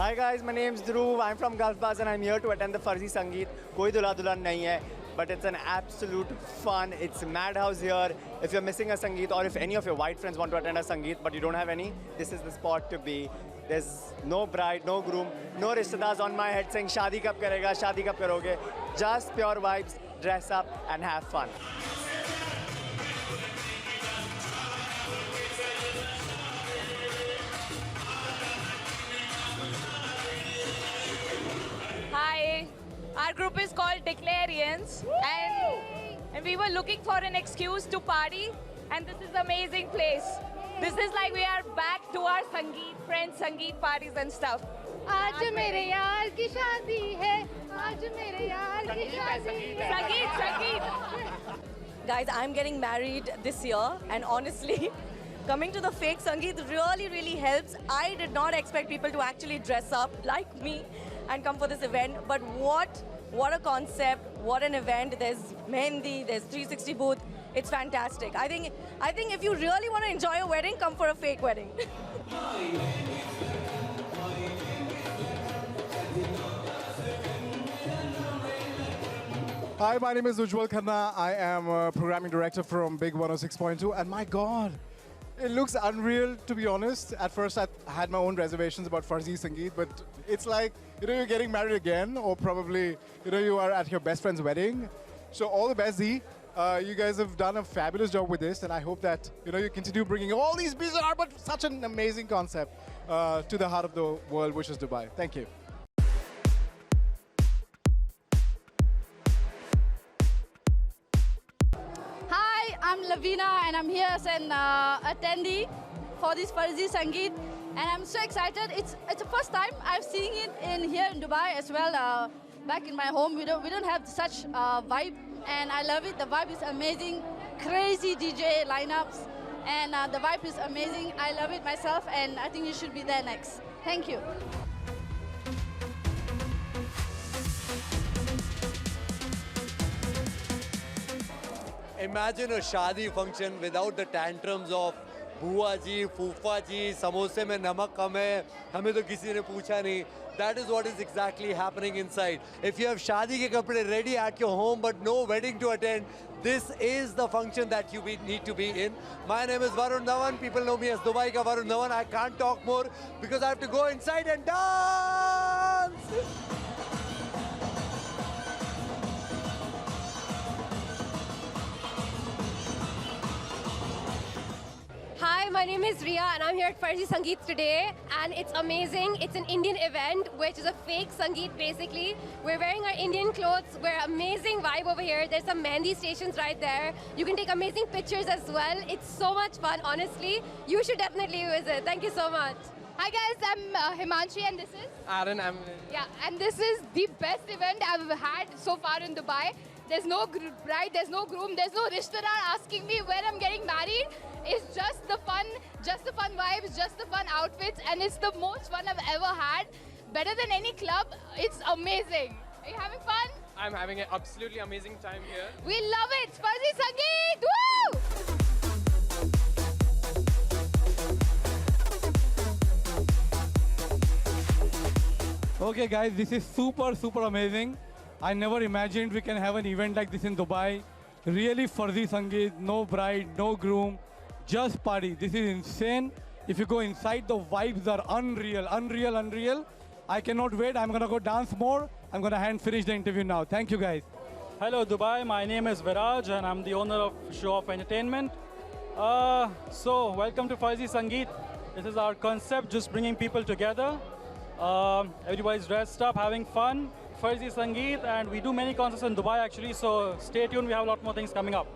Hi guys, my name's Dhruv. I'm from Gulf Bars and I'm here to attend the Farzi Sangeet. Koi Dulha Dulhan nahi hai, but it's an absolute fun. It's madhouse here. If you're missing a Sangeet or if any of your white friends want to attend a Sangeet but you don't have any, this is the spot to be. There's no bride, no groom, no rishtedars on my head saying Shadi kab karega, Shadi kab karoge. Just pure vibes, dress up and have fun. Hi, our group is called Declarians and we were looking for an excuse to party and this is an amazing place. This is like we are back to our Sangeet, friends Sangeet parties and stuff. आज मेरे यार की शादी है, आज मेरे यार की शादी है. Sangeet. Guys, I'm getting married this year and honestly, coming to the fake Sangeet really helps. I did not expect people to actually dress up like me and come for this event, but what a concept, what an event. There's Mehndi, there's 360 booth. It's fantastic. I think if you really want to enjoy a wedding, come for a fake wedding. Hi, my name is Ujjwal Khanna. I am a programming director from Big 106.2, and my God, it looks unreal, to be honest. At first, I had my own reservations about Farzi Sangeet, but it's like, you're getting married again, or probably, you are at your best friend's wedding. So all the best, Z. You guys have done a fabulous job with this, and I hope that, you continue bringing all these bizarre, but such an amazing concept to the heart of the world, which is Dubai. Thank you. Hi, I'm Lavina and I'm here as an attendee for this Farzi Sangeet, and I'm so excited. It's the first time I've seen it here in Dubai as well. Back in my home, we don't have such vibe, and I love it. The vibe is amazing, crazy DJ lineups, and the vibe is amazing. I love it myself, and I think you should be there next. Thank you. Imagine a shadi function without the tantrums of बुआ जी, फूफा जी, समोसे में नमक कम है, हमें तो किसी ने पूछा नहीं. That is what is exactly happening inside. If you have shadi ke kapde ready at your home but no wedding to attend, this is the function that you need to be in. My name is Varun Dhawan. People know me as Dubai ka Varun Dhawan. I can't talk more because I have to go inside and dance. Hi, my name is Ria and I'm here at Farzi Sangeet today, and it's amazing. It's an Indian event, which is a fake Sangeet basically. We're wearing our Indian clothes. We're amazing vibe over here. There's some Mehndi stations right there. You can take amazing pictures as well. It's so much fun, honestly. You should definitely visit. Thank you so much. Hi guys, I'm Himanshi and this is Aaron, yeah, and this is the best event I've had so far in Dubai. There's no bride, there's no groom, there's no rishtedar asking me when I'm getting married. It's just the fun vibes, just the fun outfits, and it's the most fun I've ever had. Better than any club. It's amazing. Are you having fun? I'm having an absolutely amazing time here. We love it. Farzi Sangeet! Woo! Okay guys, this is super amazing. I never imagined we can have an event like this in Dubai. Really Farzi Sangeet, no bride, no groom, just party. This is insane. If you go inside, the vibes are unreal. I cannot wait. I'm gonna go dance more. I'm gonna finish the interview now. Thank you guys. Hello Dubai, my name is Viraj and I'm the owner of Show Off Entertainment. So welcome to Farzi Sangeet. This is our concept, just bringing people together. Everybody's dressed up, having fun. Farzi Sangeet, and we do many concerts in Dubai actually, so stay tuned, we have a lot more things coming up.